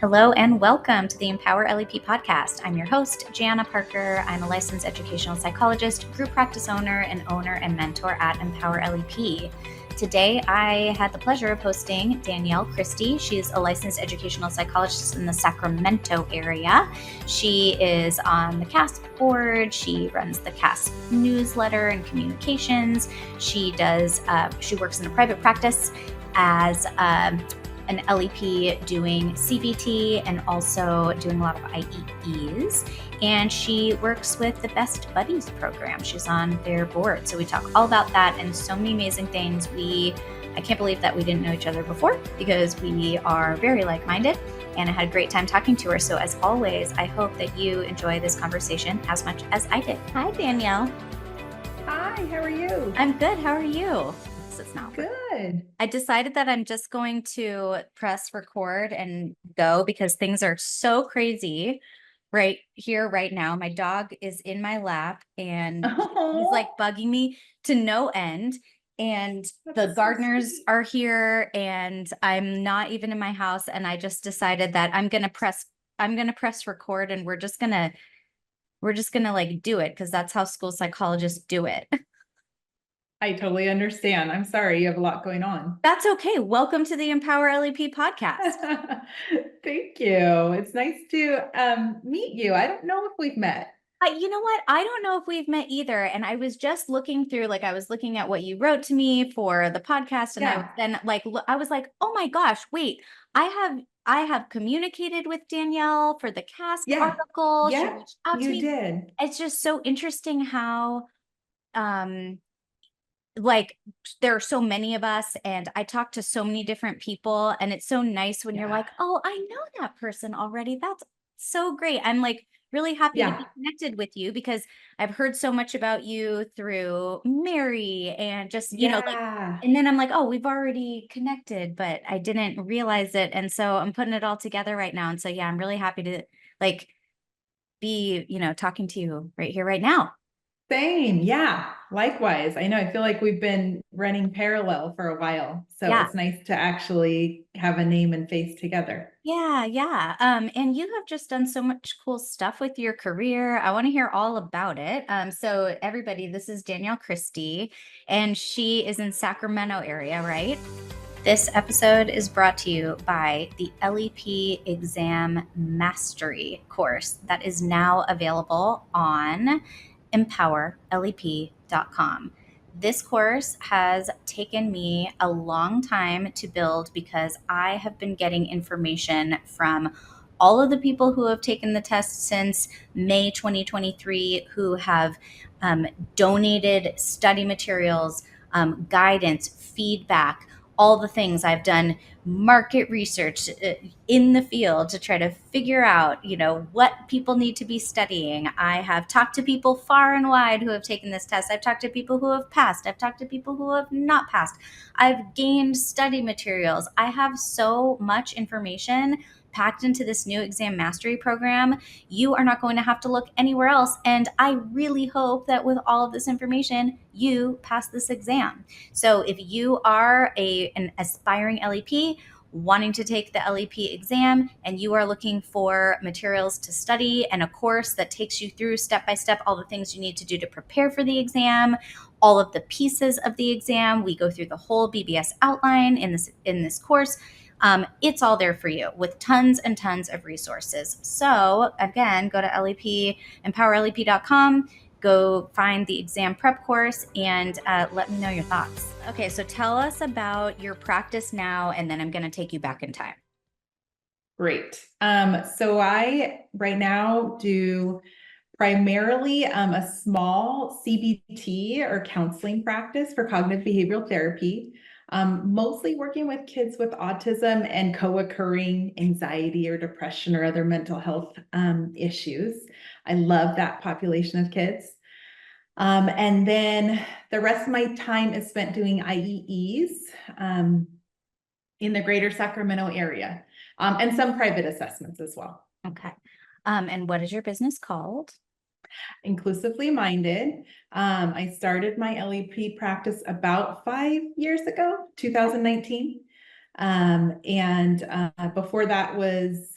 Hello and welcome to the Empower LEP podcast. I'm your host, Gianna Parker. I'm a licensed educational psychologist, group practice owner, and mentor at Empower LEP. Today, I had the pleasure of hosting Danielle Christy. She's a licensed educational psychologist in the Sacramento area. She is on the CASP board. She runs the CASP newsletter and communications. She works in a private practice as an LEP doing CBT and also doing a lot of IEEs. And she works with the Best Buddies program. She's on their board. So we talk all about that and so many amazing things. I can't believe that we didn't know each other before because we are very like-minded, and I had a great time talking to her. So as always, I hope that you enjoy this conversation as much as I did. Hi, Danielle. Hi, how are you? I'm good. How are you? It's not good. I decided that I'm just going to press record and go because things are so crazy right here, right now. My dog is in my lap and he's like bugging me to no end. And the gardeners are here and I'm not even in my house. And I just decided that I'm going to press record and we're just going to like do it because that's how school psychologists do it. I totally understand. I'm sorry, you have a lot going on. That's okay. Welcome to the Empower LEP podcast. Thank you. It's nice to meet you. I don't know if we've met. You know what? I don't know if we've met either. And I was just looking through, I was looking at what you wrote to me for the podcast. And I was like, oh my gosh, wait, I have communicated with Danielle for the CASP article. Yeah, she reached out to me. did. It's just so interesting how, there are so many of us and I talk to so many different people, and it's so nice when you're like, oh, I know that person already. That's so great. I'm really happy to be connected with you because I've heard so much about you through Mary and just, and then I'm like, oh, we've already connected, but I didn't realize it. And so I'm putting it all together right now. And so, yeah, I'm really happy to be, talking to you right here, right now. Same. Yeah, likewise. I know. I feel like we've been running parallel for a while. So it's nice to actually have a name and face together. Yeah, yeah. And you have just done so much cool stuff with your career. I want to hear all about it. So everybody, this is Danielle Christy, and she is in Sacramento area, right? This episode is brought to you by the LEP Exam Mastery course that is now available on empowerlep.com. This course has taken me a long time to build because I have been getting information from all of the people who have taken the test since May 2023, who have donated study materials, guidance, feedback, all the things. I've done market research in the field to try to figure out, what people need to be studying. I have talked to people far and wide who have taken this test. I've talked to people who have passed. I've talked to people who have not passed. I've gained study materials. I have so much information packed into this new exam mastery program. You are not going to have to look anywhere else. And I really hope that with all of this information, you pass this exam. So if you are an aspiring LEP wanting to take the LEP exam and you are looking for materials to study and a course that takes you through step by step all the things you need to do to prepare for the exam, all of the pieces of the exam, we go through the whole BBS outline in this course. It's all there for you with tons and tons of resources. So again, go to empowerlep.com, go find the exam prep course, and let me know your thoughts. Okay, so tell us about your practice now, and then I'm going to take you back in time. Great. So I right now do primarily a small CBT or counseling practice for cognitive behavioral therapy. Mostly working with kids with autism and co-occurring anxiety or depression or other mental health issues. I love that population of kids. And then the rest of my time is spent doing IEEs in the greater Sacramento area, and some private assessments as well. Okay. And what is your business called? Inclusively Minded. I started my LEP practice about 5 years ago, 2019. And before that was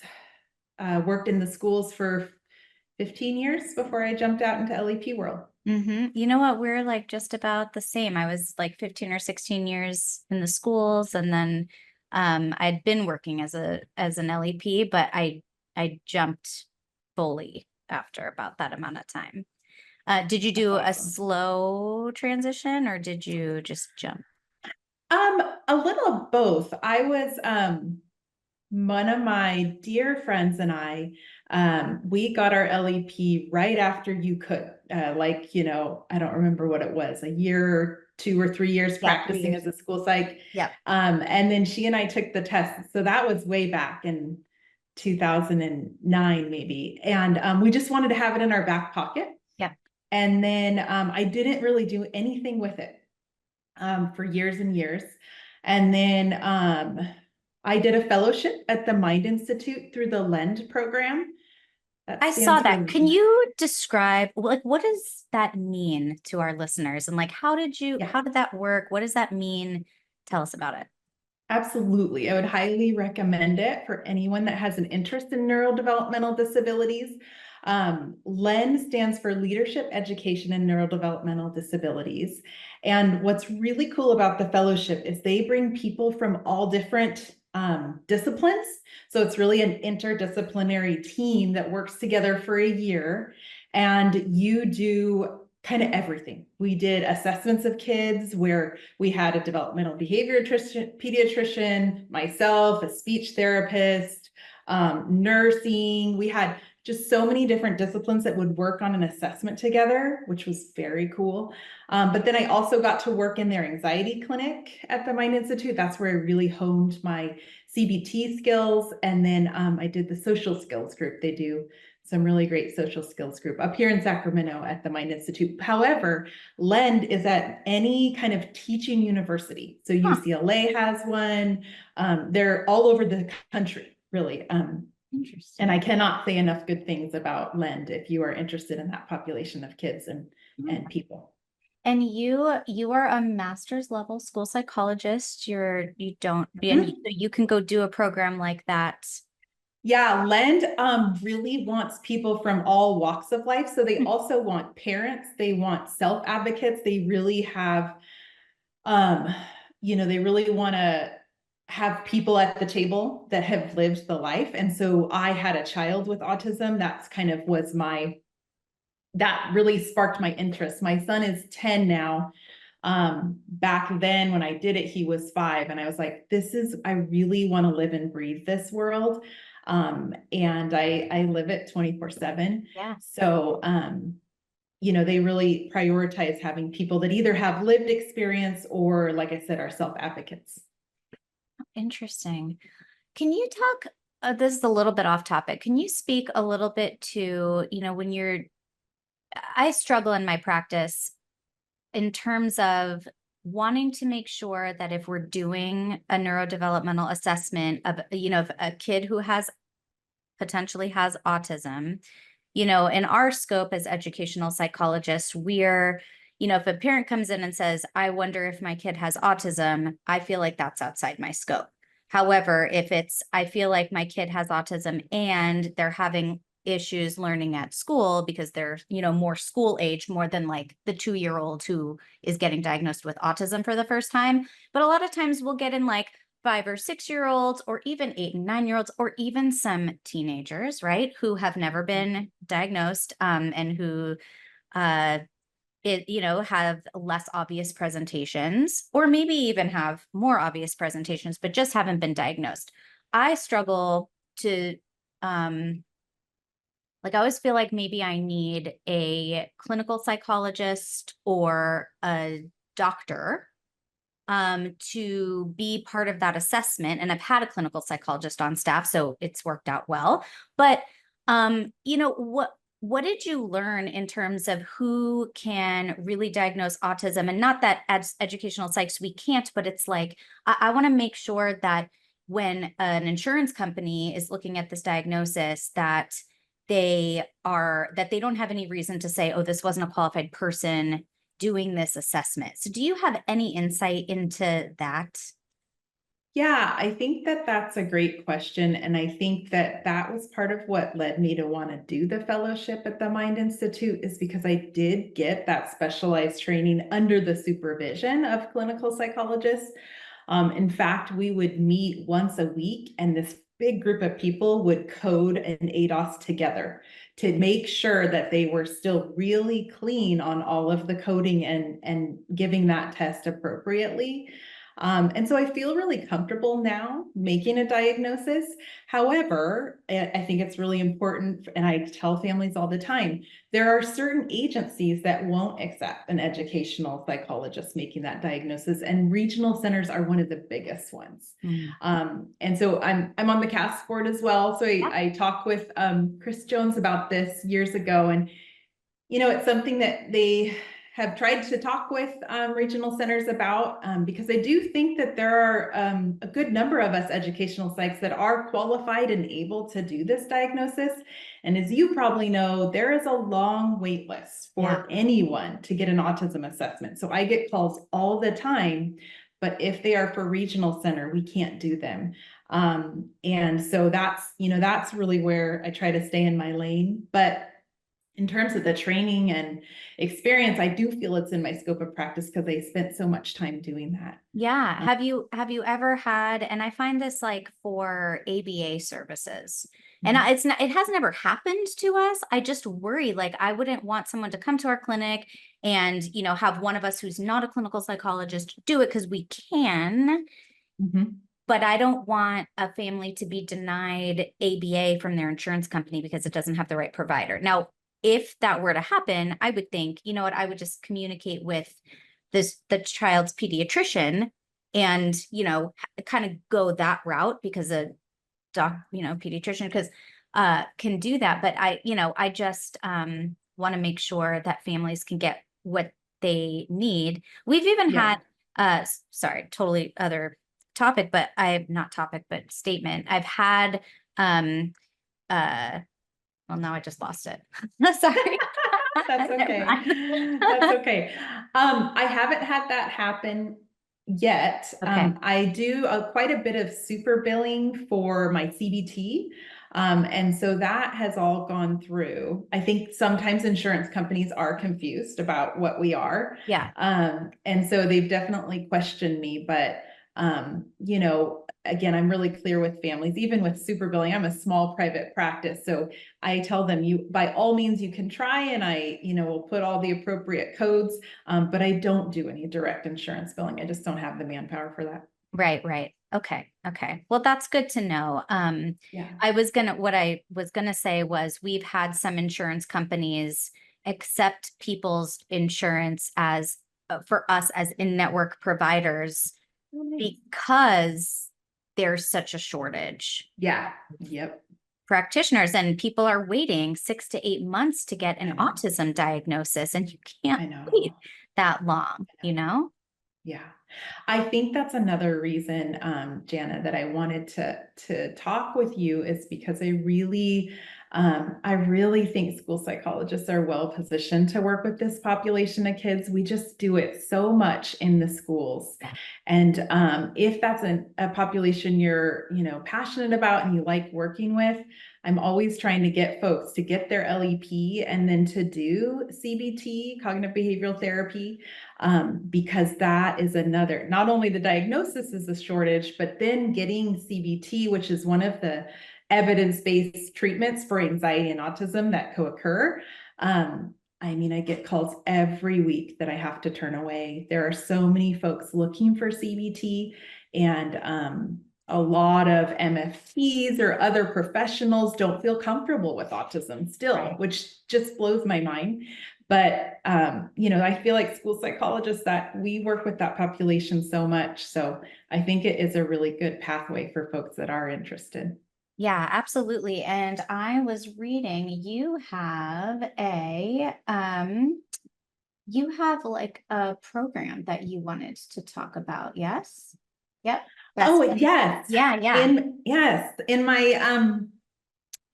worked in the schools for 15 years before I jumped out into LEP world. You know what? We're like just about the same. I was like 15 or 16 years in the schools, and then I'd been working as an LEP, but I jumped fully after about that amount of time. Did you That's do a awesome. slow transition or did you just jump? A little of both. I was one of my dear friends and I, we got our LEP right after you could, like, I don't remember what it was, a year or 2 or 3 years Yeah, three practicing years. as a school psych. Yep. And then she and I took the test. So that was way back in 2009, maybe. And we just wanted to have it in our back pocket. Yep. And then I didn't really do anything with it for years and years. And then I did a fellowship at the Mind Institute through the LEND program. That I saw stands that. for, Can you describe, like, what does that mean to our listeners? And like, yeah. how did that work? What does that mean? Tell us about it. Absolutely. I would highly recommend it for anyone that has an interest in neurodevelopmental disabilities. LEN stands for Leadership, Education, and Neurodevelopmental Disabilities. And what's really cool about the fellowship is they bring people from all different disciplines. So it's really an interdisciplinary team that works together for a year. And you do kind of everything. We did assessments of kids where we had a developmental behavior pediatrician, myself, a speech therapist, nursing. We had just so many different disciplines that would work on an assessment together, which was very cool. But then I also got to work in their anxiety clinic at the Mind Institute. That's where I really honed my CBT skills. And then I did the social skills group. They do some really great social skills group up here in Sacramento at the Mind Institute. However, LEND is at any kind of teaching university. So Huh. UCLA has one. They're all over the country, really. And I Interesting. cannot say enough good things about LEND if you are interested in that population of kids and people. And you are a master's level school psychologist. You don't and Mhm. you can go do a program like that. Yeah, LEND really wants people from all walks of life. So they Hmm. also want parents, they want self-advocates. They really have, um, they really want to have people at the table that have lived the life. And so I had a child with autism. That's kind of was that really sparked my interest. My son is 10 now. Back then when I did it, he was 5. And I was like, I really want to live and breathe this world. And I live it 24/7. Yeah. So, they really prioritize having people that either have lived experience or, like I said, are self-advocates. Interesting. Can you talk, this is a little bit off topic. Can you speak a little bit to, when I struggle in my practice in terms of wanting to make sure that if we're doing a neurodevelopmental assessment of, of a kid who potentially has autism, in our scope as educational psychologists, if a parent comes in and says, I wonder if my kid has autism, I feel like that's outside my scope. However, if I feel like my kid has autism and they're having issues learning at school because they're, more school age, more than like the 2-year-old who is getting diagnosed with autism for the first time. But a lot of times we'll get in like 5 or 6-year-olds, or even 8 and 9-year-olds, or even some teenagers, right, who have never been diagnosed, and who, uh, have less obvious presentations, or maybe even have more obvious presentations, but just haven't been diagnosed. I struggle to, like, I always feel like maybe I need a clinical psychologist or a doctor to be part of that assessment. And I've had a clinical psychologist on staff, so it's worked out well. But what did you learn in terms of who can really diagnose autism? And not that as educational psychs we can't, but it's like I want to make sure that when an insurance company is looking at this diagnosis, that they don't have any reason to say, oh, this wasn't a qualified person doing this assessment. So do you have any insight into that? Yeah, I think that that's a great question. And I think that that was part of what led me to want to do the fellowship at the Mind Institute, is because I did get that specialized training under the supervision of clinical psychologists. In fact, we would meet once a week, and this big group of people would code an ADOS together to make sure that they were still really clean on all of the coding and giving that test appropriately. And so I feel really comfortable now making a diagnosis. However, I think it's really important, and I tell families all the time, there are certain agencies that won't accept an educational psychologist making that diagnosis, and regional centers are one of the biggest ones. Mm. And so I'm on the CAS board as well. So I talked with Chris Jones about this years ago, and it's something that they have tried to talk with regional centers about, because I do think that there are a good number of us educational psychs that are qualified and able to do this diagnosis. And as you probably know, there is a long wait list Yeah. for anyone to get an autism assessment. So I get calls all the time, but if they are for regional center, we can't do them. And so that's really where I try to stay in my lane. But in terms of the training and experience, I do feel it's in my scope of practice because I spent so much time doing that. Yeah. Have you ever had, and I find this like for ABA services, and it's not, it has never happened to us. I just worry, like I wouldn't want someone to come to our clinic and, have one of us who's not a clinical psychologist do it because we can, Mhm. but I don't want a family to be denied ABA from their insurance company because it doesn't have the right provider. Now, if that were to happen, I would think, you know what, I would just communicate with the child's pediatrician and, kind of go that route because a pediatrician because can do that. But I just want to make sure that families can get what they need. We've even Yeah. had sorry, totally other topic, but I not topic, but statement. I've had uh well, now I just lost it. Sorry. That's Never okay. mind. That's okay. I haven't had that happen yet. Okay. I do quite a bit of super billing for my CBT. And so that has all gone through. I think sometimes insurance companies are confused about what we are. Yeah. And so they've definitely questioned me, but again, I'm really clear with families, even with super billing. I'm a small private practice. So I tell them, you by all means you can try, and I will put all the appropriate codes, but I don't do any direct insurance billing. I just don't have the manpower for that. Right, right. Okay, okay. Well, that's good to know. Yeah. What I was gonna say was we've had some insurance companies accept people's insurance as for us as in-network providers Oh, nice. because there's such a shortage Yeah. Yep. practitioners and people are waiting 6 to 8 months to get I an know. autism diagnosis and you can't I know. wait that long, I know. Yeah. I think that's another reason, Jana, that I wanted to talk with you, is because I really think school psychologists are well positioned to work with this population of kids. We just do it so much in the schools. And if that's a population you're, passionate about and you like working with, I'm always trying to get folks to get their LEP and then to do CBT, cognitive behavioral therapy, because that is another, not only the diagnosis is a shortage, but then getting CBT, which is one of the evidence-based treatments for anxiety and autism that co-occur. I get calls every week that I have to turn away. There are so many folks looking for CBT, and a lot of MFTs or other professionals don't feel comfortable with autism still, Right. which just blows my mind. But I feel like school psychologists, that we work with that population so much. So I think it is a really good pathway for folks that are interested. Yeah, absolutely. And I was reading, you have like a program that you wanted to talk about. Yes. Yep. Oh, Best. yes. Yeah, yeah. In my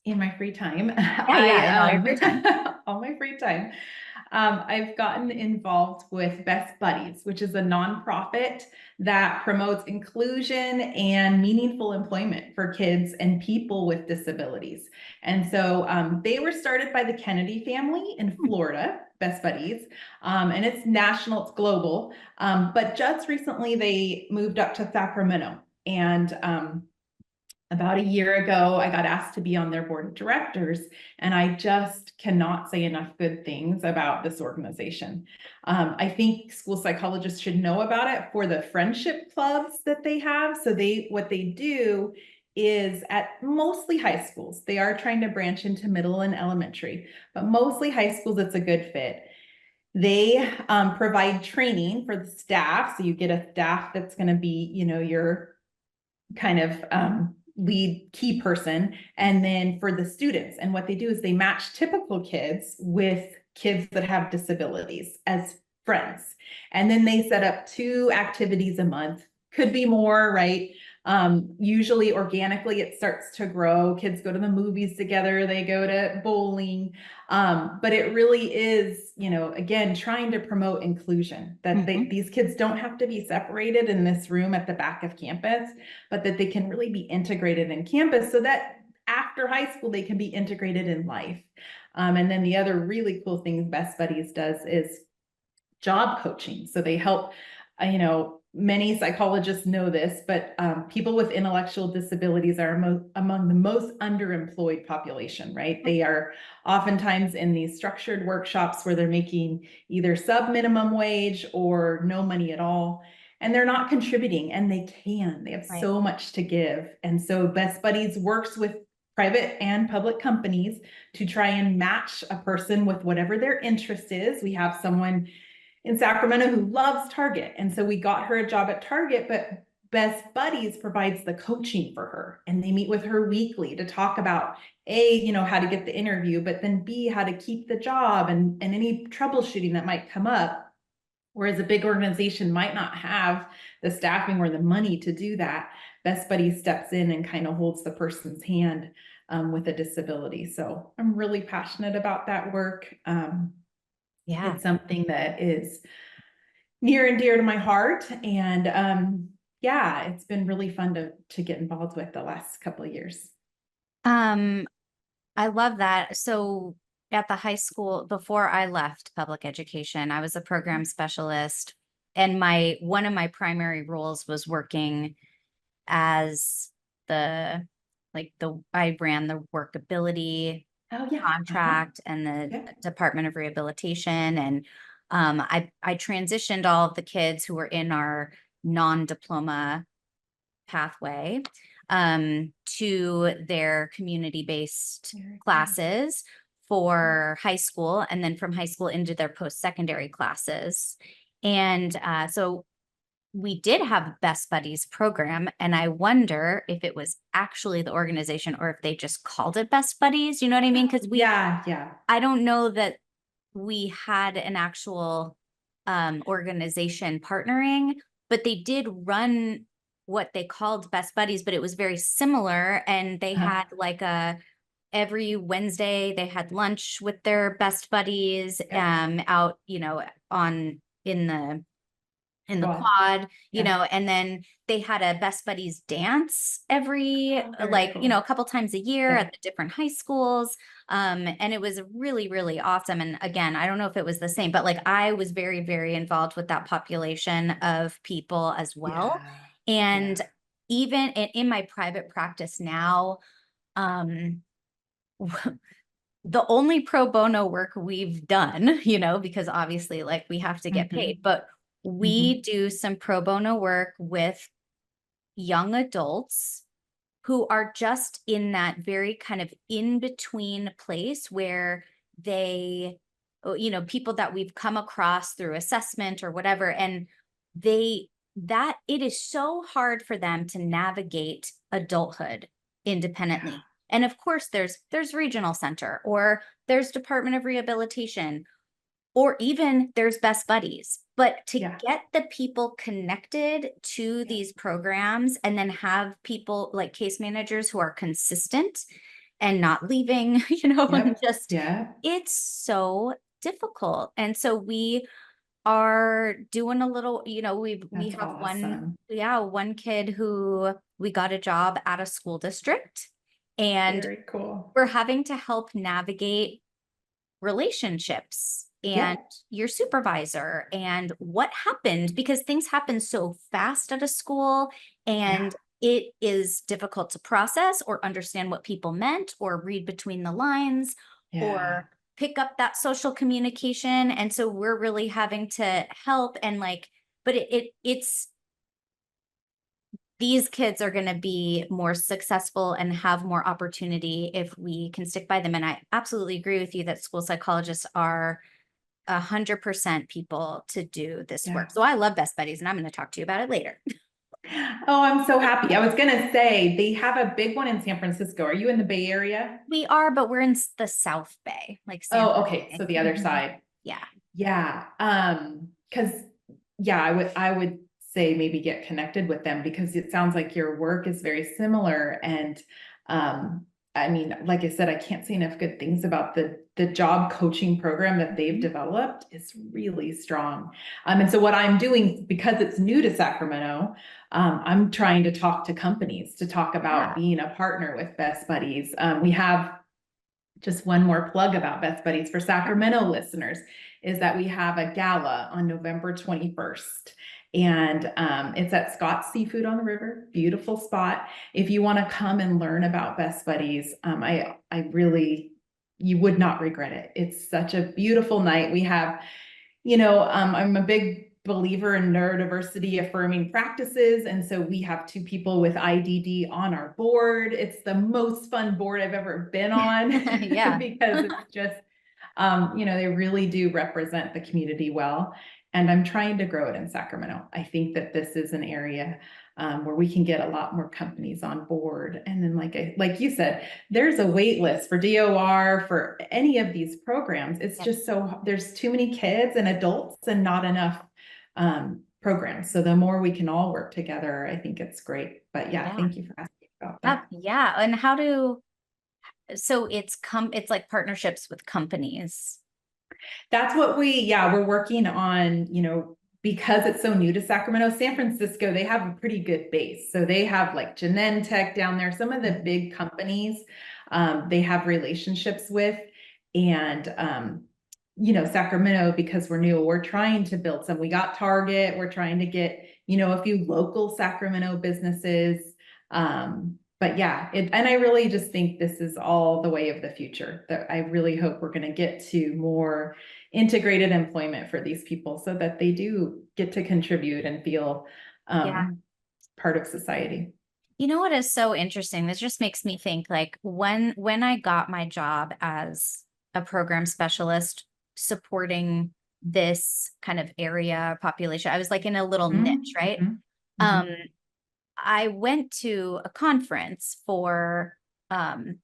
in my free time, Yeah, yeah, in all your free time. all my free time, I've gotten involved with Best Buddies, which is a nonprofit that promotes inclusion and meaningful employment for kids and people with disabilities. And so they were started by the Kennedy family in Florida, Best Buddies, and it's national, it's global. But just recently they moved up to Sacramento. And about a year ago, I got asked to be on their board of directors, and I just cannot say enough good things about this organization. I think school psychologists should know about it for the friendship clubs that they have. So what they do is at mostly high schools. They are trying to branch into middle and elementary, but mostly high schools, it's a good fit. They provide training for the staff. So you get a staff that's going to be, your kind of lead key person. And then for the students, and what they do is they match typical kids with kids that have disabilities as friends. And then they set up 2 activities a month, could be more, right? Usually organically it starts to grow. Kids go to the movies together, they go to bowling. But it really is, again, trying to promote inclusion, that these kids don't have to be separated in this room at the back of campus, but that they can really be integrated in campus so that after high school, they can be integrated in life. And then the other really cool thing Best Buddies does is job coaching. So they help, many psychologists know this, but people with intellectual disabilities are among the most underemployed population, right? They are oftentimes in these structured workshops where they're making either sub-minimum wage or no money at all. And they're not contributing, and they have Right. so much to give. And so Best Buddies works with private and public companies to try and match a person with whatever their interest is. We have someone in Sacramento who loves Target. And so we got her a job at Target, but Best Buddies provides the coaching for her. And they meet with her weekly to talk about A, how to get the interview, but then B, how to keep the job and any troubleshooting that might come up. Whereas a big organization might not have the staffing or the money to do that. Best Buddies steps in and kind of holds the person's hand with a disability. So I'm really passionate about that work. Yeah. It's something that is near and dear to my heart. And yeah, it's been really fun to get involved with the last couple of years. I love that. So at the high school, before I left public education, I was a program specialist, and one of my primary roles was working as I ran the workability Oh yeah. contract and the Yeah. Department of Rehabilitation. And I transitioned all of the kids who were in our non-diploma pathway to their community-based classes for high school, and then from high school into their post-secondary classes. And so we did have Best Buddies program, and I wonder if it was actually the organization or if they just called it Best Buddies. You know what I mean? Because Yeah. I don't know that we had an actual organization partnering, but they did run what they called Best Buddies, but it was very similar. And they had like every Wednesday they had lunch with their best buddies out, on in the Well, quad, yeah. and then they had a Best Buddies dance every, Oh, very cool. a couple times a year Yeah. at the different high schools. And it was really, really awesome. And again, I don't know if it was the same, but like I was very, very involved with that population of people as well. And even in my private practice now, um, the only pro bono work we've done, because obviously like we have to get paid, but we do some pro bono work with young adults who are just in that very kind of in between place where they, people that we've come across through assessment or whatever, and it is so hard for them to navigate adulthood independently. Yeah. And of course there's regional center, or there's Department of Rehabilitation, or even there's Best Buddies. But to get the people connected to these programs and then have people like case managers who are consistent and not leaving, and Yep. just Yeah. it's so difficult. And so we are doing a little, we That's have one, awesome. yeah, one kid who we got a job at a school district, and Very cool. we're having to help navigate relationships and Yep. your supervisor and what happened, because things happen so fast at a school, Yeah. and it is difficult to process or understand what people meant or read between the lines Yeah. or pick up that social communication. And so we're really having to help, and like, but it's these kids are going to be more successful and have more opportunity if we can stick by them. And I absolutely agree with you that school psychologists are 100% people to do this Yeah. work. So I love Best Buddies, and I'm going to talk to you about it later. Oh, I'm so happy. I was gonna say they have a big one in San Francisco. Are you in the Bay Area? We are, but we're in the South Bay, like San Oh, okay. Jose. So the other Mhm. side. Yeah. Yeah. Because yeah, I would say maybe get connected with them because it sounds like your work is very similar. And um, I mean, like I said, I can't say enough good things about the job coaching program that they've Mhm. developed. It's really strong. And so what I'm doing, because it's new to Sacramento, I'm trying to talk to companies to talk about Yeah. being a partner with Best Buddies. We have just one more plug about Best Buddies for Sacramento listeners is that we have a gala on November 21st. And it's at Scott's Seafood on the River, beautiful spot. If you want to come and learn about Best Buddies, I really, you would not regret it. It's such a beautiful night. We have, I'm a big believer in neurodiversity affirming practices. And so we have two people with IDD on our board. It's the most fun board I've ever been on Yeah. because it's just, they really do represent the community well. And I'm trying to grow it in Sacramento. I think that this is an area where we can get a lot more companies on board. And then, like you said, there's a wait list for DOR for any of these programs. It's Yep. just there's too many kids and adults and not enough programs. So the more we can all work together, I think it's great. But yeah, Yeah. thank you for asking about Yeah. that. Yeah. And so it's like partnerships with companies. That's what we're working on, because it's so new to Sacramento. San Francisco, they have a pretty good base. So they have like Genentech down there, some of the big companies they have relationships with. And, Sacramento, because we're new, we're trying to build some. We got Target, we're trying to get, a few local Sacramento businesses. But yeah, and I really just think this is all the way of the future. That I really hope we're going to get to more integrated employment for these people so that they do get to contribute and feel Yeah. part of society. You know what is so interesting? This just makes me think, like, when I got my job as a program specialist supporting this kind of area population, I was like in a little niche, Mhm, right? mhm, Um, mhm. I went to a conference for um,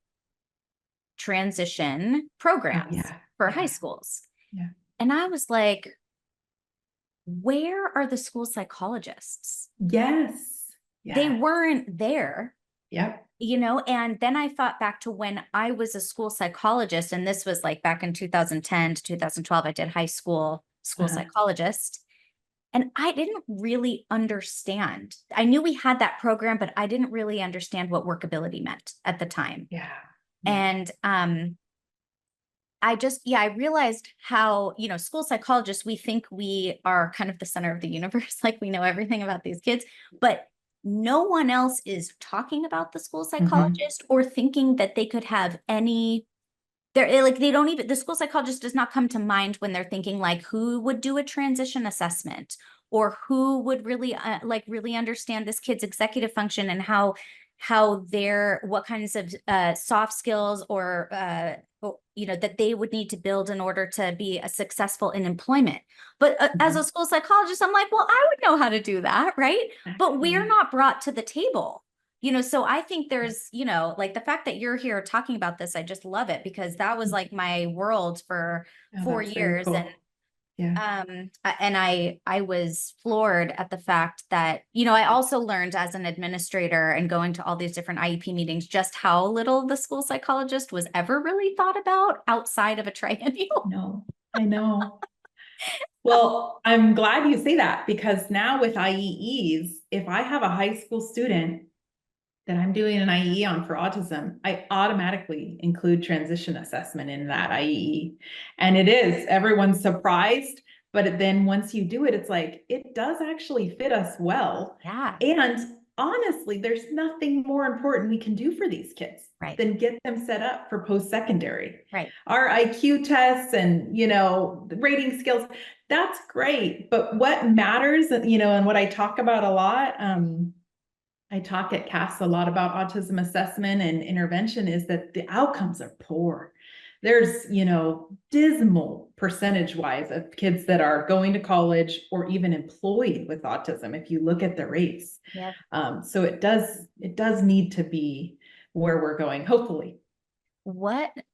transition Oh programs yeah, for high yeah, schools. yeah. And I was like, where are the school psychologists? Yes, They yes, weren't there, yep. and then I thought back to when I was a school psychologist, and this was like back in 2010 to 2012. I did high school Uh-huh. psychologist, and I didn't really understand. I knew we had that program, but I didn't really understand what workability meant at the time. Yeah, yeah. And I realized how, school psychologists, we think we are kind of the center of the universe, like we know everything about these kids, but no one else is talking about the school Mhm. psychologist or thinking that they could have any. They're like, they don't even, the school psychologist does not come to mind when they're thinking like who would do a transition assessment or who would really really understand this kid's executive function and how their what kinds of soft skills that they would need to build in order to be a successful in employment. But as a Mhm. school psychologist, I'm like, well, I would know how to do that, right? But we're Yeah, not brought to the table. So I think there's, like the fact that you're here talking about this, I just love it because that was like my world for oh, four that's very years. And cool. Yeah. And I was floored at the fact that, I also learned as an administrator and going to all these different IEP meetings, just how little the school psychologist was ever really thought about outside of a triennial. No, I know. Well, I'm glad you say that because now with IEEs, if I have a high school student that I'm doing an IE on for autism, I automatically include transition assessment in that IE. And it is, everyone's surprised, but then once you do it, it's like, it does actually fit us well. Yeah. And honestly, there's nothing more important we can do for these kids Right. than get them set up for post-secondary. Right. Our IQ tests and, rating skills, that's great. But what matters, and what I talk about a lot, I talk at CAS a lot about autism assessment and intervention is that the outcomes are poor. There's, dismal percentage wise of kids that are going to college or even employed with autism. If you look at the rates, Yeah. so it does need to be where we're going, hopefully.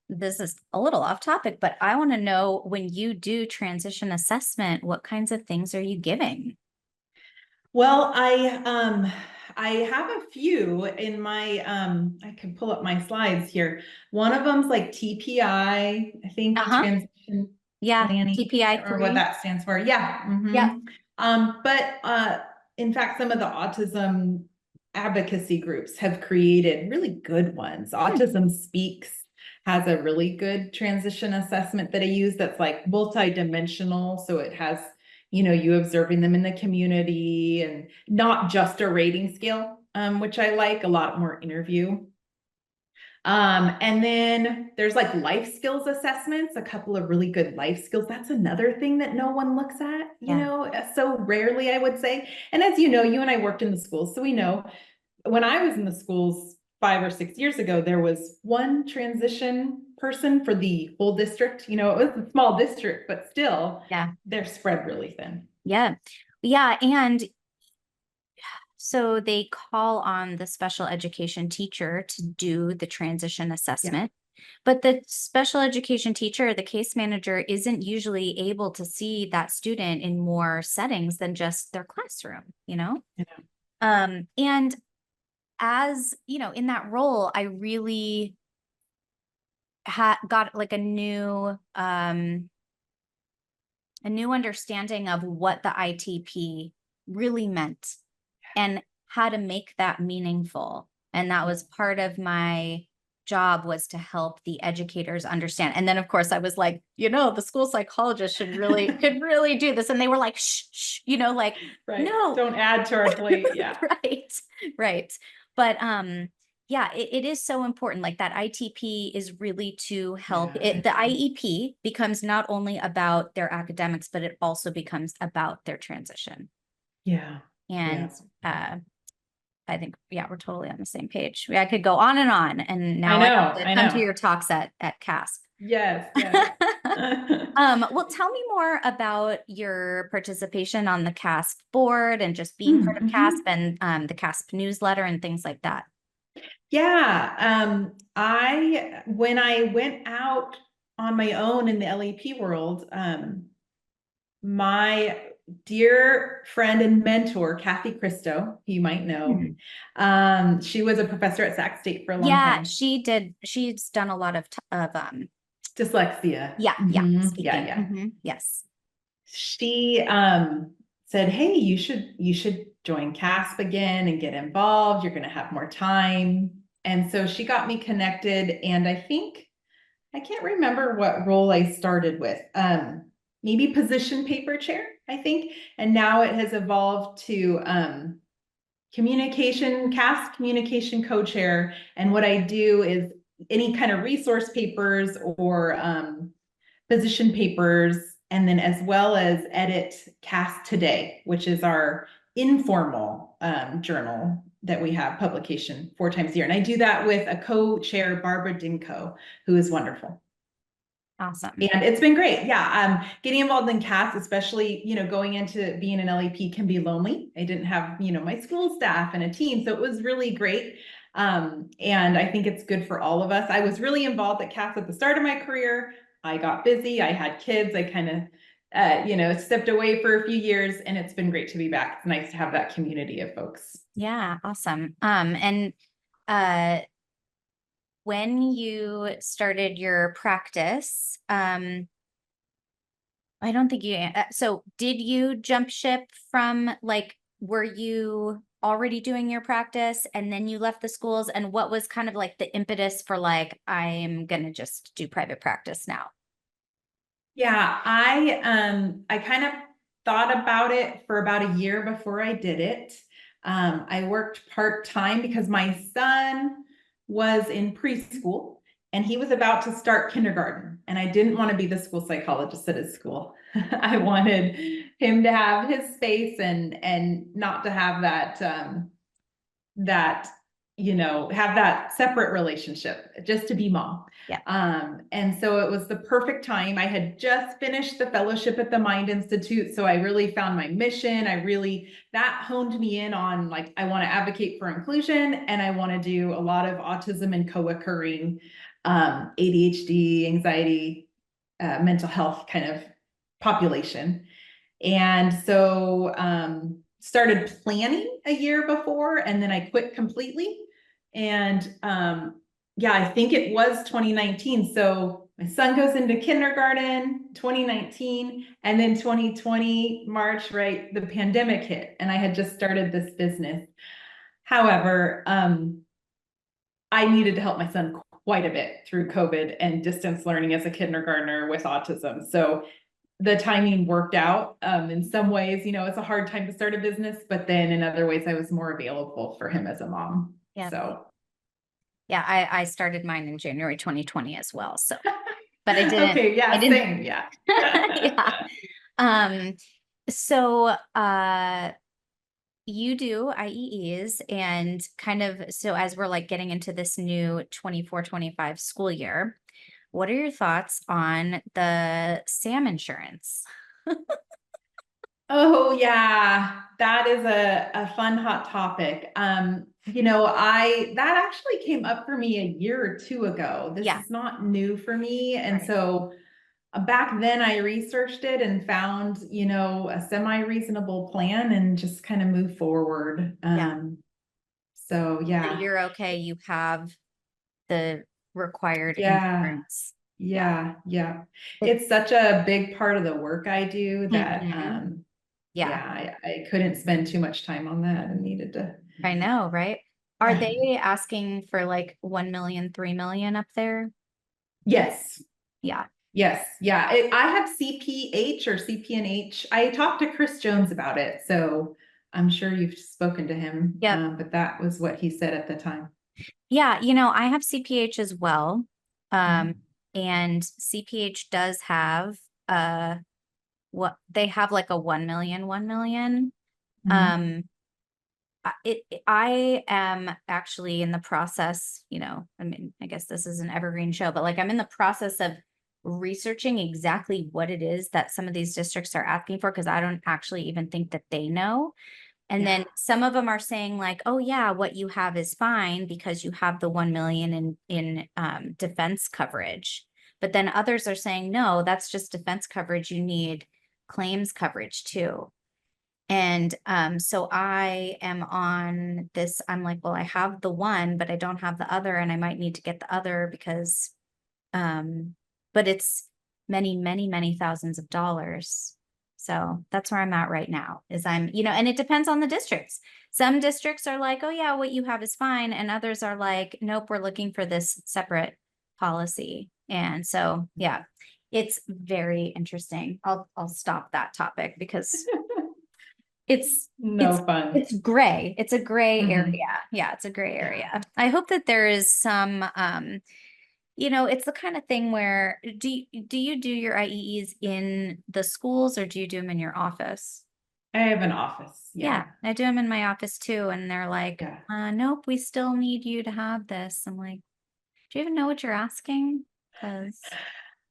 This is a little off topic, but I want to know, when you do transition assessment, what kinds of things are you giving? Well, I have a few in my I can pull up my slides here. One of them's like TPI, I think Uh-huh. transition Yeah. planning, TPI or what 3. that stands for. Yeah. Yeah. But in fact, some of the autism advocacy groups have created really good ones. Hmm. Autism Speaks has a really good transition assessment that I use that's like multi-dimensional. So it has, you observing them in the community and not just a rating scale, which I like, a lot more interview. And then there's like life skills assessments, a couple of really good life skills. That's another thing that no one looks at, Yeah. so rarely, I would say. And as you know, you and I worked in the schools, so we know when I was in the schools 5 or 6 years ago, there was one transition person for the whole district. It was a small district, but still, Yeah. they're spread really thin. Yeah. Yeah. And so they call on the special education teacher to do the transition Yeah. assessment. But the special education teacher, the case manager, isn't usually able to see that student in more settings than just their classroom, Yeah. And as, in that role, I really got like a new understanding of what the ITP really meant and how to make that meaningful. And that was part of my job, was to help the educators understand. And then of course I was like, the school psychologist could really do this. And they were like, shh, shh, like, Right. no. Don't add to our plate. Yeah. Right. Right. But yeah, it is so important. Like, that ITP is really to help Yeah. it. The IEP becomes not only about their academics, but it also becomes about their transition. Yeah. And Yeah. I think, yeah, we're totally on the same page. I could go on, and I now I know. have to I come to know. your talks at CASP. Yes. Yes. Well, tell me more about your participation on the CASP board and just being part of CASP Mhm. and the CASP newsletter and things like that. Yeah. When I went out on my own in the LEP world, my dear friend and mentor, Kathy Christo, who you might know, Hmm. she was a professor at Sac State for a long Yeah, time. she did. She's done a lot of Dyslexia. yeah, yeah, Yeah, speaking. yeah. Yes. She said, "Hey, you should join CASP again and get involved. You're going to have more time." And so she got me connected, and I can't remember what role I started with. Maybe position paper chair, I think. And now it has evolved to CASP communication co-chair. And what I do is any kind of resource papers or position papers, and then as well as edit Cast Today, which is our informal journal that we have publication 4 times a year. And I do that with a co-chair, Barbara Dinko, who is wonderful. Awesome. And it's been great. Yeah. Getting involved in CAS, especially, going into being an LEP can be lonely. I didn't have, my school staff and a team. So it was really great. And I think it's good for all of us. I was really involved at CAS at the start of my career. I got busy. I had kids. I kind of stepped away for a few years, and it's been great to be back. It's nice to have that community of folks. Yeah, awesome. And uh when you started your practice, I don't think you, so did you jump ship from like, were you already doing your practice and then you left the schools? And what was kind of like the impetus for like, I'm gonna just do private practice now? Yeah, I kind of thought about it for about a year before I did it. I worked part-time because my son was in preschool and he was about to start kindergarten, and I didn't want to be the school psychologist at his school. I wanted him to have his space and not to have that have that separate relationship, just to be mom. Yeah. And so it was the perfect time. I had just finished the fellowship at the Mind Institute, so I really found my mission. That honed me in on, like, I want to advocate for inclusion, and I want to do a lot of autism and co-occurring ADHD, anxiety, mental health kind of population. And so started planning a year before, and then I quit completely. And yeah, I think it was 2019. So my son goes into kindergarten 2019, and then 2020 March, right, the pandemic hit, and I had just started this business. However, I needed to help my son quite a bit through COVID and distance learning as a kindergartner with autism. So the timing worked out. In some ways, it's a hard time to start a business, but then in other ways, I was more available for him as a mom. Yeah. So, Yeah. I started mine in January 2020 as well. So, but okay, I yeah, didn't, same, yeah. yeah. Um, so, you do IEEs and kind of, so as we're like getting into this new 24-25 school year, what are your thoughts on the SAM insurance? Oh yeah, that is a fun hot topic. That actually came up for me a year or two ago. This Yeah, is not new for me. And right. so back then I researched it and found, a semi-reasonable plan and just kind of move forward. Yeah. So So yeah, you're okay. You have the required yeah, insurance. Yeah. yeah. It, It's such a big part of the work I do that, mhm. Yeah, yeah, I couldn't spend too much time on that and needed to, I know, right? Are yeah. they asking for like 1 million, 3 million up there? Yes, Yeah. yes, yeah. I have CPH or CPNH. I talked to Chris Jones about it, so I'm sure you've spoken to him, Yep. but that was what he said at the time. Yeah, I have CPH as well. Um, Mhm. and CPH does have what they have like a 1 million, 1 million. Mhm. Um, I am actually in the process, I mean, I guess this is an evergreen show, but like I'm in the process of researching exactly what it is that some of these districts are asking for because I don't actually even think that they know. And Yeah, then some of them are saying like, oh yeah, what you have is fine because you have the 1 million in defense coverage. But then others are saying, no, that's just defense coverage. You need claims coverage too. And so I am on this, I'm like, well, I have the one, but I don't have the other, and I might need to get the other because but it's many, many, many thousands of dollars. So that's where I'm at right now is and it depends on the districts. Some districts are like, oh yeah, what you have is fine. And others are like, nope, we're looking for this separate policy. And so, yeah, it's very interesting. I'll stop that topic because it's it's no fun. it's gray. It's a gray area. Mhm. Yeah, it's a gray Yeah. area. I hope that there is some it's the kind of thing where do you do your IEEs in the schools or do you do them in your office? I have an office. Yeah, Yeah. I do them in my office too, and they're like, Yeah. nope, we still need you to have this. I'm like, do you even know what you're asking? Because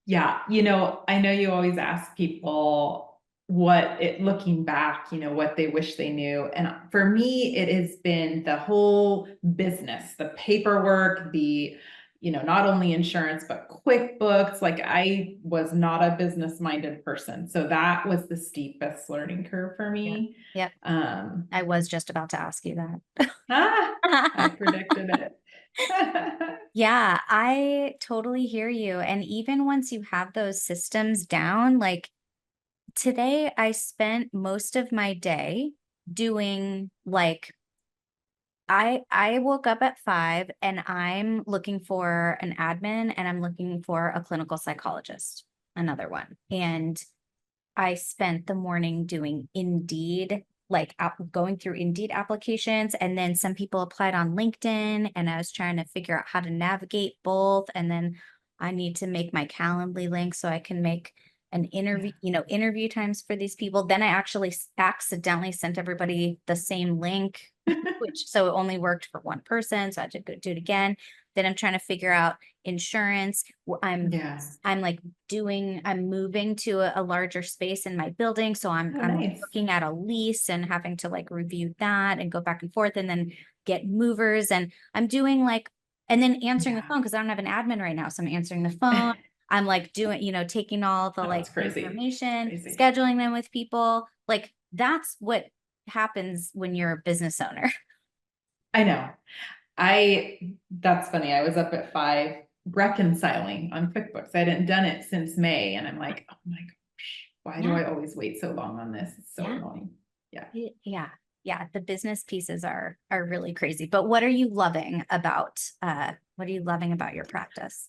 Yeah. I know you always ask people looking back, what they wish they knew. And for me, it has been the whole business, the paperwork, not only insurance, but QuickBooks. Like I was not a business minded person. So that was the steepest learning curve for Yeah. me. Yep. Um, I was just about to ask you that. I predicted it. Yeah, I totally hear you. And even once you have those systems down, like today, I spent most of my day doing like I woke up at 5 and I'm looking for an admin and I'm looking for a clinical psychologist, another one. And I spent the morning doing Indeed, like going through Indeed applications. And then some people applied on LinkedIn, and I was trying to figure out how to navigate both. And then I need to make my Calendly link so I can make an interview, interview times for these people. Then I actually accidentally sent everybody the same link, which so it only worked for one person. So I had to go do it again. Then I'm trying to figure out insurance. Yeah. I'm like I'm moving to a larger space in my building. So Oh, I'm nice. looking at a lease and having to like review that and go back and forth and then get movers. And I'm doing like, and then answering the Yeah. phone because I don't have an admin right now. So I'm answering the phone. I'm like doing, taking all the Oh, like it's crazy. information, Crazy. scheduling them with people. Like that's what happens when you're a business owner. I know. That's funny. I was up at 5 reconciling on QuickBooks. I hadn't done it since May. And I'm like, oh my gosh, why do Yeah. I always wait so long on this? It's so Yeah. annoying. Yeah. Yeah. Yeah. The business pieces are really crazy. But what are you loving about what are you loving about your practice?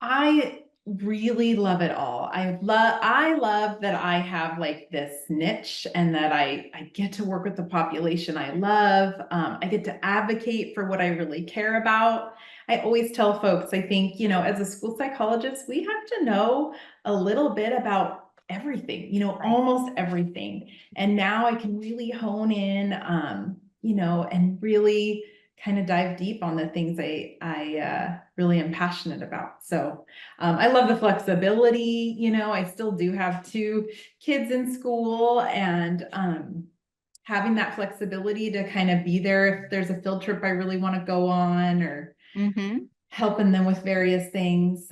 I really love it all. I love that I have like this niche and that I get to work with the population I love. I get to advocate for what I really care about. I always tell folks, I think, as a school psychologist, we have to know a little bit about everything, Right. almost everything. And now I can really hone in, and really kind of dive deep on the things I really am passionate about. So I love the flexibility. I still do have 2 kids in school, and having that flexibility to kind of be there if there's a field trip I really want to go on, or Mm-hmm. helping them with various things.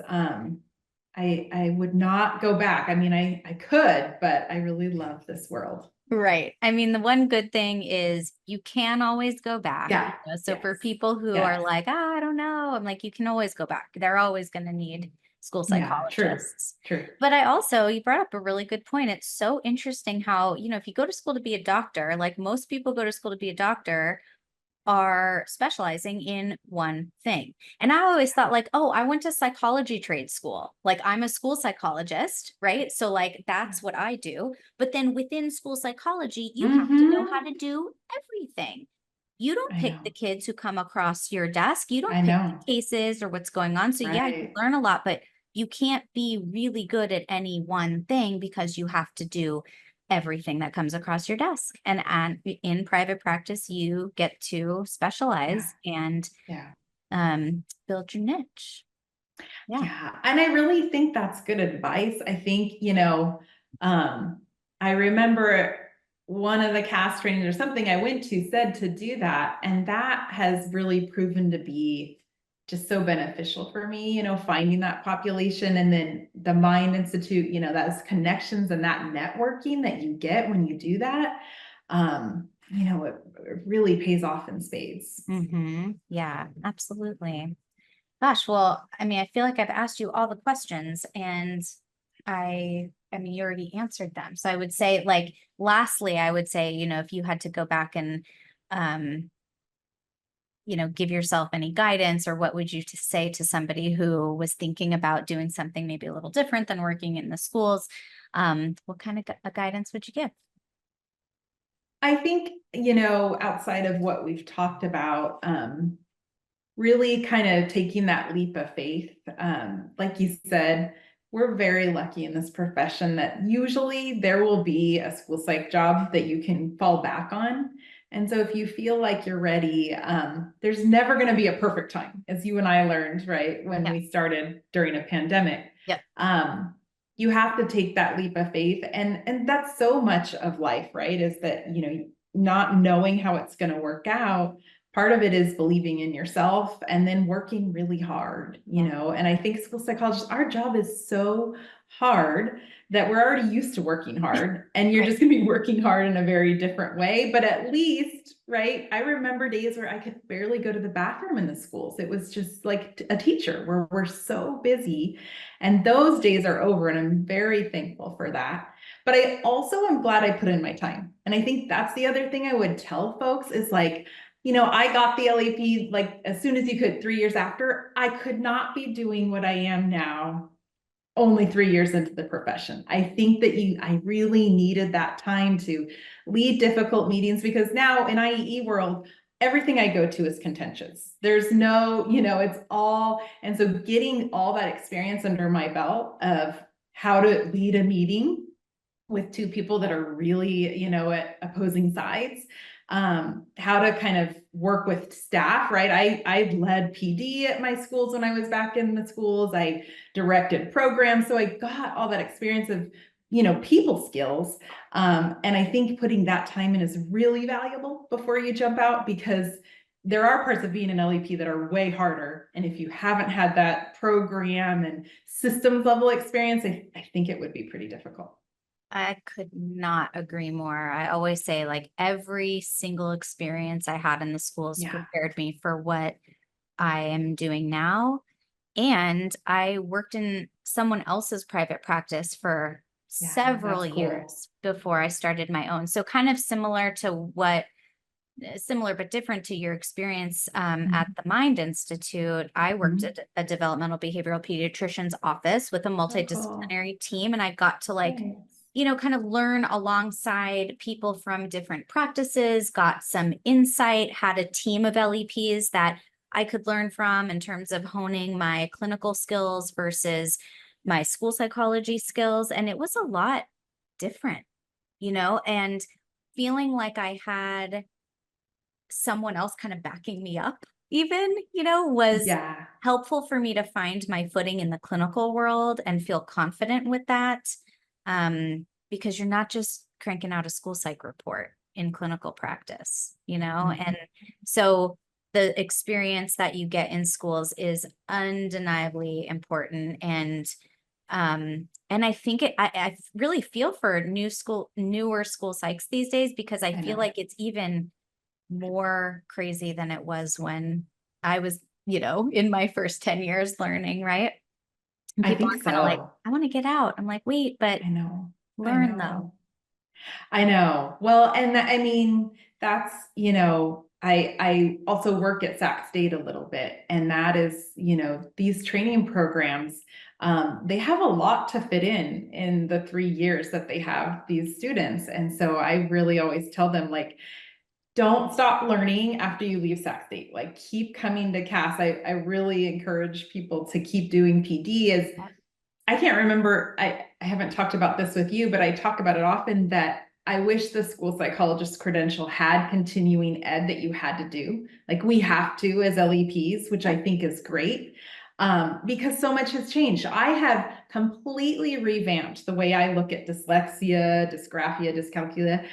I would not go back. I mean, I could, but I really love this world. Right. I mean, the one good thing is you can always go back. Yeah. So Yes. for people who are Yes. like, I don't know, I'm like, you can always go back. They're always going to need school Yeah. True. psychologists. True. But you brought up a really good point. It's so interesting how, if you go to school to be a doctor, like most people go to school to be a doctor, are specializing in one thing. And I always thought like, oh, I went to psychology trade school. Like I'm a school psychologist, right? So like that's what I do. But then within school psychology, you have to know how Mm-hmm. to do everything. You don't I pick know. the kids who come across your desk. You don't I pick know. the cases or what's going on. So yeah, you Right. learn a lot, but you can't be really good at any one thing because you have to do everything that comes across your desk. And in private practice, you get to Yeah. specialize and Yeah. build your niche. Yeah. Yeah. And I really think that's good advice. I think, um, I remember one of the cast trainings or something I went to said to do that. And that has really proven to be just so beneficial for me, finding that population, and then the Mind Institute, those connections and that networking that you get when you do that. It really pays off in spades. Yeah, absolutely. Gosh, well, I mean, I feel like I've asked you all the questions and I mean, you already answered them. So I would say, like, lastly, I would say, if you had to go back and, um, give yourself any guidance, or what would you to say to somebody who was thinking about doing something maybe a little different than working in the schools? What kind of guidance would you give? I think, outside of what we've talked about, really kind of taking that leap of faith. Like you said, we're very lucky in this profession that usually there will be a school psych job that you can fall back on. And so if you feel like you're ready, there's never going to be a perfect time, as you and I learned, right, when Yeah. we started during a pandemic. Yep. Um, you have to take that leap of faith. And that's so much of life, right? Is that, not knowing how it's going to work out. part of it is believing in yourself and then working really hard, you know. And I think school psychologists, our job is so hard that we're already used to working hard, and you're Right. just going to be working hard in a very different way. But at least, right, I remember days where I could barely go to the bathroom in the schools. It was just like a teacher where we're so busy, and those days are over, and I'm very thankful for that. But I also am glad I put in my time. And I think that's the other thing I would tell folks is like, you know, I got the LEP like as soon as you could, 3 years after. I could not be doing what I am now only 3 years into the profession. I think that I really needed that time to lead difficult meetings, because now in IEE world, everything I go to is contentious. There's no, you know, it's all, and so getting all that experience under my belt of how to lead a meeting with two people that are really, you know, at opposing sides, how to kind of work with staff, right? I led PD at my schools when I was back in the schools. I directed programs. So I got all that experience of, you know, people skills. And I think putting that time in is really valuable before you jump out, because there are parts of being an LEP that are way harder. And if you haven't had that program and systems level experience, I think it would be pretty difficult. I could not agree more. I always say, like, every single experience I had in the schools Yeah. prepared me for what I am doing now. And I worked in someone else's private practice for Yeah, several that's cool. years before I started my own. So kind of similar to what similar but different to your experience at Mhm. the Mind Institute. I worked Mhm. at a developmental behavioral pediatrician's office with a So cool. multidisciplinary team, and I got to, like, Thanks. kind of learn alongside people from different practices, got some insight, had a team of LEPs that I could learn from in terms of honing my clinical skills versus my school psychology skills. And it was a lot different, and feeling like I had someone else kind of backing me up, even, was Yeah, helpful for me to find my footing in the clinical world and feel confident with that. Because you're not just cranking out a school psych report in clinical practice, Mhm. and so the experience that you get in schools is undeniably important. And I think I really feel for newer school psychs these days, because I I feel know. like it's even more crazy than it was when I was, in my first 10 years learning, right? And I people think are kind of like, so. I want to get out. I'm like, wait, but I know. I learn though. know. I know. Well, and I mean, that's, you know, I also work at Sac State a little bit, and that is, you know, these training programs, they have a lot to fit in the 3 years that they have these students. And so I really always tell them, like, don't stop learning after you leave Sac State. Like, keep coming to CAS. I really encourage people to keep doing PD. As I can't remember, I haven't talked about this with you, but I talk about it often that I wish the school psychologist credential had continuing ed that you had to do. Like, we have to as LEPs, which I think is great, because so much has changed. I have completely revamped the way I look at dyslexia, dysgraphia, dyscalculia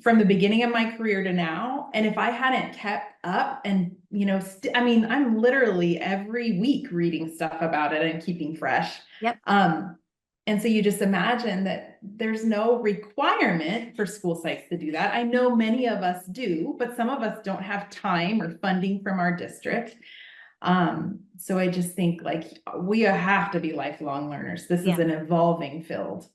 from the beginning of my career to now. And if I hadn't kept up and, you know, I mean, I'm literally every week reading stuff about it and keeping fresh. Yep. Um, and so you just imagine that there's no requirement for school psychs to do that. I know many of us do, but some of us don't have time or funding from our district. So I just think, like, we have to be lifelong learners. This is Yeah, an evolving field.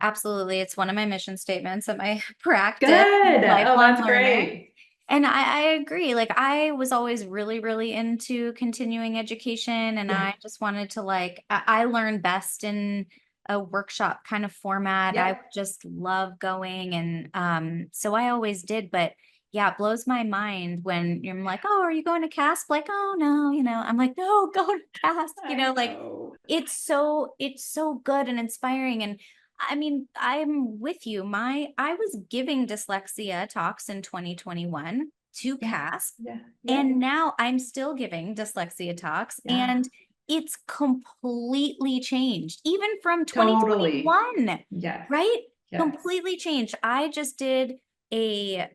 absolutely. It's one of my mission statements at my practice, Good. Oh, lifelong that's learner. great. And I agree. Like, I was always really, really into continuing education, and Yeah. I just wanted to, like, I learn best in a workshop kind of format. I Yep. just love going, and so I always did. But yeah, it blows my mind when you're like, oh, are you going to CASP? Like, oh no, I'm like, no, go to CASP. I Like, know. it's so good and inspiring. And I mean, I'm with you. I was giving dyslexia talks in 2021 to Yeah. CASP, Yeah. and Yay. now I'm still giving dyslexia talks, Yeah. and it's completely changed, even from Totally. 2021, Yes. right? Yes. Completely changed. I just did a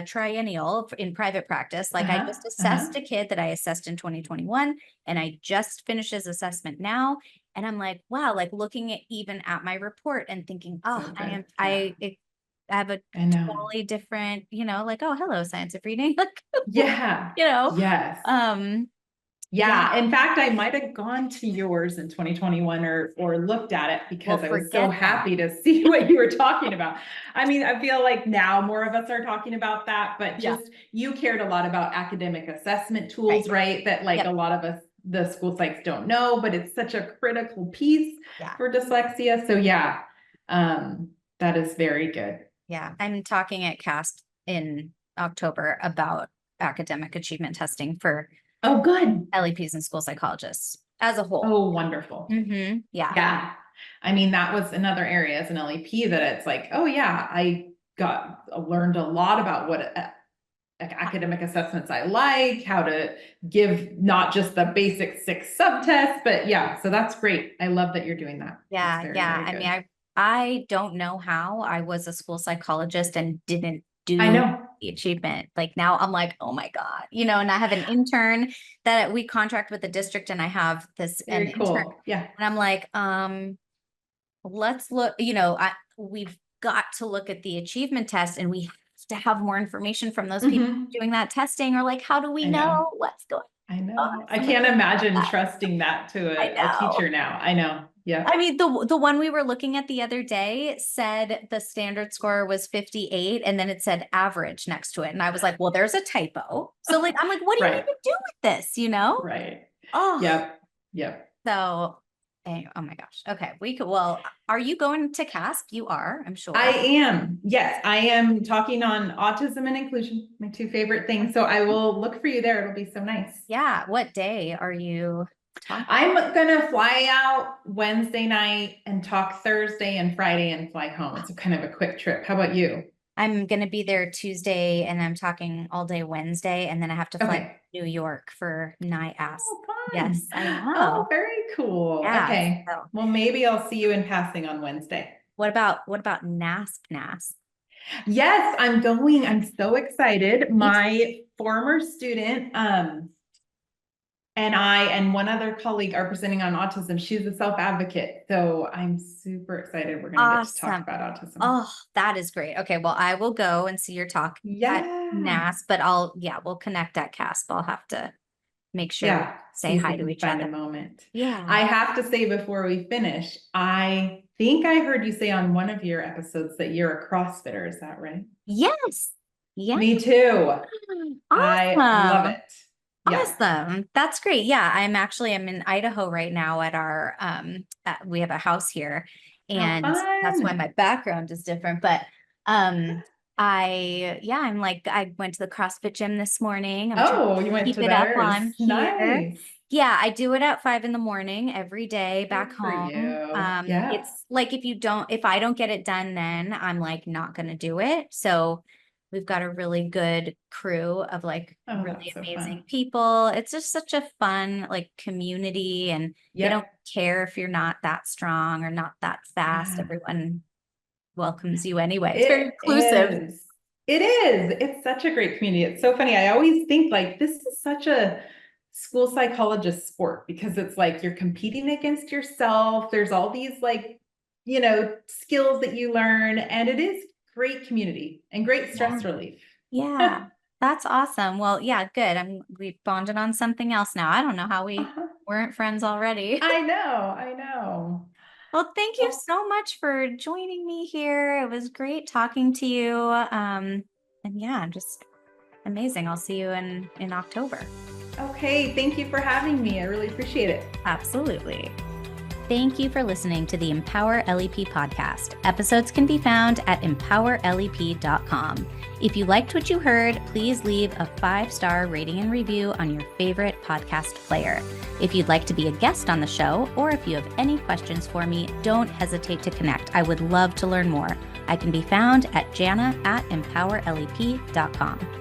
triennial in private practice. Like I Uh-huh. just assessed Uh-huh. a kid that I assessed in 2021 and I just finished his assessment now. And I'm like, wow, like looking at even at my report and thinking, oh, So good. Yeah, I have a I know. totally different, like, oh, hello, science of reading. Like, Yeah. you know, Yes. um, Yeah. yeah, In fact, I might have gone to yours in 2021 or looked at it well, because I was so forget that. happy to see what you were talking about. I mean, I feel like now more of us are talking about that, but Yeah. just you cared a lot about academic assessment Right. tools, right? That like a Yep. lot of us, the school psychs don't know, but it's such a critical piece Yeah. for dyslexia. So yeah, that is very good. Yeah. I'm talking at CASP in October about academic achievement testing for Oh, good. LEPs and school psychologists as a whole. Oh, wonderful. Yeah. Yeah. I mean, that was another area as an LEP that it's like, oh yeah, I learned a lot about what academic assessments I like, how to give not just the basic 6 subtests, but yeah, so that's great. I love that you're doing that. That's Yeah. very, Yeah. very I mean, good. I don't know how I was a school psychologist and didn't I do know. the achievement. Like now I'm like, oh my God, and I have an intern that we contract with the district and I have an Very intern cool. Yeah. and I'm like, let's look, we've got to look at the achievement test and we have to have more information from those people Hmm. doing that testing or like, how do we I know. know what's going I on? know. I So I'm can't imagine like, trusting that to I a know. teacher now. I know. I Yep. mean, the one we were looking at the other day said the standard score was 58 and then it said average next to it. And I was like, well, there's a typo. So like, I'm like, what do you Right. even do with this? Right. Oh, Yep. Yep. so oh my gosh. Okay. Well, are you going to CASP? You are, I'm I sure. am. Yes, I am talking on autism and inclusion, my 2 favorite things. So I will look for you there. It'll be so nice. Yeah. What day are you talking? I'm gonna fly out Wednesday night and talk Thursday and Friday and fly home. It's a kind of a quick trip. How about you? I'm going to be there Tuesday and I'm talking all day Wednesday. And then I have to fly to Okay. New York for NIASP. Oh, fun. Yes, I Oh, know. very cool. Yeah. Okay. So Well, maybe I'll see you in passing on Wednesday. what about NASP? Yes, I'm going. I'm so excited. Me too. My former student, and I and one other colleague are presenting on autism. She's a self-advocate. So I'm super excited. We're going to get to talk Awesome. about autism. Oh, that is great. Okay. Well, I will go and see your talk at Yeah. NASP, but we'll connect at CASP. I'll have to make sure we Yeah. say See if hi we to can each find a other. moment. Yeah. I have to say before we finish, I think I heard you say on one of your episodes that you're a CrossFitter. Is that right? Yes. Yeah. Me too. I love Awesome. it. Yeah. Awesome. That's great. Yeah, I'm in Idaho right now at our we have a house here How and that's why fun. my background is different. But I went to the CrossFit gym this morning. I'm trying to Oh, you went keep to it up while theirs. I'm here. Nice. Yeah, I do it at 5 a.m. every day Good back for home. you. Yeah. It's like if I don't get it done, then I'm like not gonna do it. So we've got a really good crew of like Oh, really that's so amazing fun. people. It's just such a fun like community and they don't Yep. care if you're not that strong or not that fast. Yeah. Everyone welcomes you anyway. It's very It inclusive. is. It is. It's such a great community. It's so funny. I always think like this is such a school psychologist sport because it's like you're competing against yourself. There's all these like, skills that you learn, and it is great community and great Yeah. stress relief. Yeah. That's awesome. Well, yeah, good. We bonded on something else now. I don't know how we Uh-huh. weren't friends already. I know. I know. Well, thank you Oh, so much for joining me here. It was great talking to you. And yeah, just amazing. I'll see you in October. okay. Thank you for having me. I really appreciate it. Absolutely. Thank you for listening to the Empower LEP podcast. Episodes can be found at empowerlep.com. If you liked what you heard, please leave a 5-star rating and review on your favorite podcast player. If you'd like to be a guest on the show, or if you have any questions for me, don't hesitate to connect. I would love to learn more. I can be found at jana@empowerlep.com.